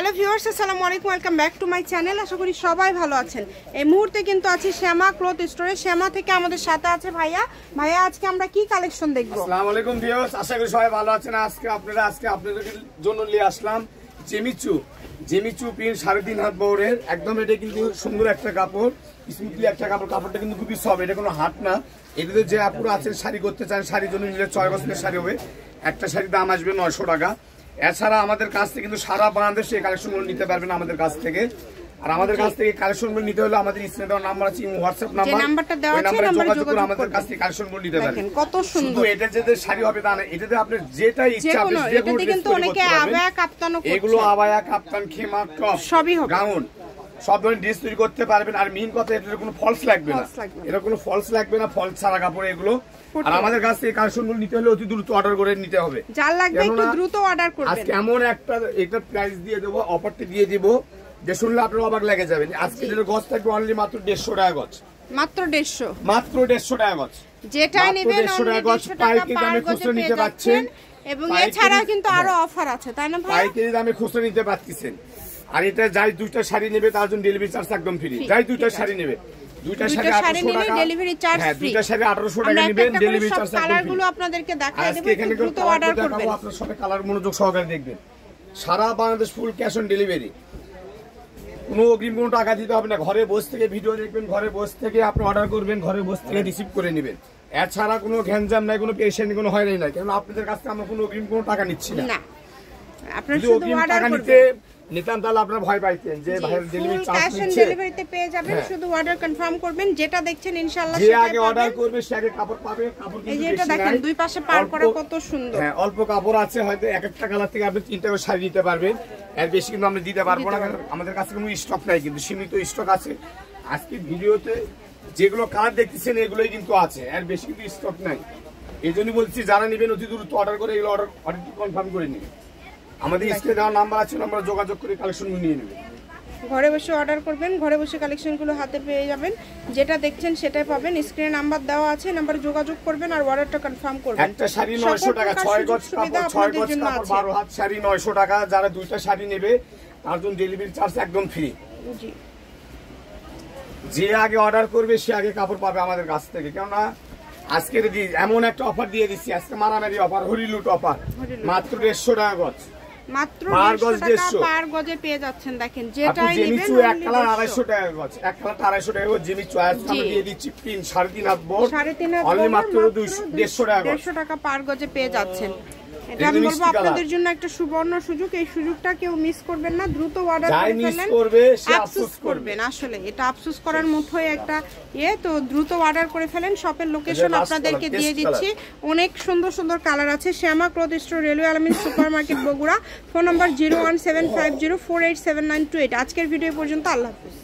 Hello viewers, আসসালামু আলাইকুম, welcome back to my channel. আশা করি সবাই ভালো আছেন। এই মুহূর্তে কিন্তু আছি শ্যামা ক্লথ স্টোরে। শ্যামা থেকে আমাদের সাথে আছে ভাইয়া। ভাইয়া, আজকে আমরা কি কালেকশন দেখব? আসসালামু আলাইকুম ভিউয়ার্স, আশা করি সবাই ভালো আছেন। আজকে আপনাদের জন্য নিয়ে আসলাম জেমিচু প্রিন্ট 3.5 হাত বহরের। একদম এটা কিন্তু সুন্দর একটা কাপড়, স্মুথলি একটা কাপড়। কাপড়টা কিন্তু খুবই সফট, এটা কোনো হাত না। এটাতে যে আপুরা আছেন শাড়ি করতে চান, শাড়ির জন্য নিলে 6 বছরের শাড়ি হবে। একটা শাড়ির দাম আসবে 900 টাকা। এছাড়া আমাদের কাছ থেকে কিন্তু সারা বাংলাদেশে এই কালেকশনগুলো নিতে পারবেন আমাদের কাছ থেকে। আর আমাদের কাছ থেকে কালেকশনগুলো নিতে হলে আমাদের স্ক্রিনে দেওয়া নাম্বার আছে, হোয়াটসঅ্যাপ নাম্বার, ওই নাম্বারে যোগাযোগ করে আমাদের কাছ থেকে কালেকশনগুলো নিতে পারবেন। কত সুন্দর! এটা যে শাড়ি হবে তা না, এটাতে আপনি যেটা ইচ্ছা আপনি এটাতে কিন্তু অনেকে আবায়া কাপ্তানও করছে। এগুলো আবায়া কাপ্তান খেমা টপ সবই হবে, গাউন সব ধরনের ড্রেস তৈরি করতে পারবেন। আর মেইন কথা, এটার কোনো ফলস লাগবে না, এটা কোনো ফলস লাগবে না, ফলস ছাড়া কাপড় এগুলো। আর আমাদের কাছ থেকে কালেকশনগুলো নিতে হলে অতি দ্রুত অর্ডার করে নিতে হবে, যার লাগবে একটু দ্রুত অর্ডার করবেন। আজকে এমন একটা প্রাইস দিয়ে দেব, অফারটি দিয়ে দিব যে শুনলে আপনারা অবাক লেগে যাবেন। আজকে এর গজ থাকবে অনলি মাত্র 150 টাকা গজ, মাত্র 150 টাকা গজ। যেটাই নেবেন 150 টাকা পাইকারি দামে খুচরা নিতে পাচ্ছেন। এবং এছাড়া কিন্তু আরো অফার আছে, তাই না ভাই? পাইকারি দামে খুচরা নিতে পাচ্ছেন। আর এটা যাই দুইটা শাড়ি নেবে তার জন্য ডেলিভারি চার্জ একদম ফ্রি। যাই দুইটা শাড়ি নেবে, দুইটা শাড়ি 800 টাকা ডেলিভারি চার্জ ফ্রি। হ্যাঁ, দুইটা শাড়ি 1800 টাকা নেবেন, ডেলিভারি চার্জ একদম ফ্রি। কালারগুলো আপনাদেরকে দেখায় দেব, একটু দ্রুত অর্ডার করবেন। আপনারা সবাই কালার মনোযোগ সহকারে দেখবেন। সারা Bangladesh full cash on delivery, কোনো অগ্রিম কোনো টাকা দিতে হবে না। ঘরে বসে থেকে ভিডিও দেখবেন, ঘরে বসে থেকে আপনি অর্ডার করবেন, ঘরে বসে থেকে রিসিভ করে নেবেন। এছাড়া কোনো ঘ্যানজাম নাই, কোনো পেশেন্ট কোনো হয়রানি নাই, কারণ আপনাদের কাছ থেকে আমরা কোনো অগ্রিম কোনো টাকা নিচ্ছি না। আপনারা শুধু অর্ডার করবেন। নিতাম তাহলে আপনারা ভয় পাইতেন যে ভাইয়ের ডেলিভারি চার্জ ক্যাশ অন ডেলিভারিতে পেয়ে যাবেন। শুধু অর্ডার কনফার্ম করবেন, যেটা দেখছেন ইনশাআল্লাহ যে সেটাই আগে অর্ডার করবে সে আগে কাপড় পাবে। কাপড় কিন্তু এই যে এটা দেখেন দুই পাশে পার করা কত সুন্দর। হ্যাঁ, অল্প কাপড় আছে, হয়তো এক একটা কালার থেকে আপনি 3টা করে শাড়ি দিতে পারবেন। এর বেশি কিন্তু আমরা দিতে পারবো না, কারণ আমাদের কাছে কোনো স্টক নাই, কিন্তু সীমিত স্টক আছে। আজকে ভিডিওতে যেগুলো কালার দেখতেছেন এগুলোই কিন্তু আছে, এর বেশি কিন্তু স্টক নাই। এই জন্য বলছি যারা নেবেন অতি দ্রুত অর্ডার করে এগুলো অর্ডারটি কনফার্ম করে নিন। আমাদের স্ক্রিনে দেওয়া নাম্বার আছে, নাম্বারে যোগাযোগ করে কালেকশনগুলো নিয়ে নেবেন। ঘরে বসে অর্ডার করবেন, ঘরে বসে কালেকশনগুলো হাতে পেয়ে যাবেন। যেটা দেখছেন সেটাই পাবেন। স্ক্রিনে নাম্বার দেওয়া আছে, নাম্বারে যোগাযোগ করবেন আর অর্ডারটা কনফার্ম করবেন। একটা শাড়ি 900 টাকা, 6 গজ কাপড়, 6 গজ কাপড় 12 হাত শাড়ি 900 টাকা। যারা দুইটা শাড়ি নেবে তার জন্য ডেলিভারি চার্জ একদম ফ্রি। জি, যে আগে অর্ডার করবে সে আগে কাপড় পাবে আমাদের কাছ থেকে। কেননা আজকে এমন একটা অফার দিয়ে দিচ্ছি, আজকে মারামারি অফার, হরিলুট অফার, মাত্র 150 টাকা গজ, মাত্র 150 টাকা পার গজে পেয়ে যাচ্ছেন। দেখেন যেটাই নেবেন, এক কালার 250 টাকা গজ, এক কালার 250 টাকা গজ। জেমিচু আজকে দিয়ে দিচ্ছি প্রিন্ট 3.5 হাত বড়, 3.5 হাত অনলি মাত্র 150 টাকা, 150 টাকা পার গজে পেয়ে যাচ্ছেন। এটা আমি বলবো আপনাদের জন্য একটা সুবর্ণ সুযোগ। এই সুযোগটা কেউ মিস করবেন না, দ্রুত অর্ডার করে ফেলেন, আফসোস করবেন। আসলে এটা আফসোস করার মতোই একটা তো দ্রুত অর্ডার করে ফেলেন। শপের লোকেশন আপনাদেরকে দিয়ে দিচ্ছি, অনেক সুন্দর সুন্দর কালার আছে। শ্যামা ক্লথ স্টোর, রেলওয়ে আলামিন super market, Bogura. Phone number 01750487928। আজকের ভিডিও পর্যন্ত, আল্লাহ হাফেজ।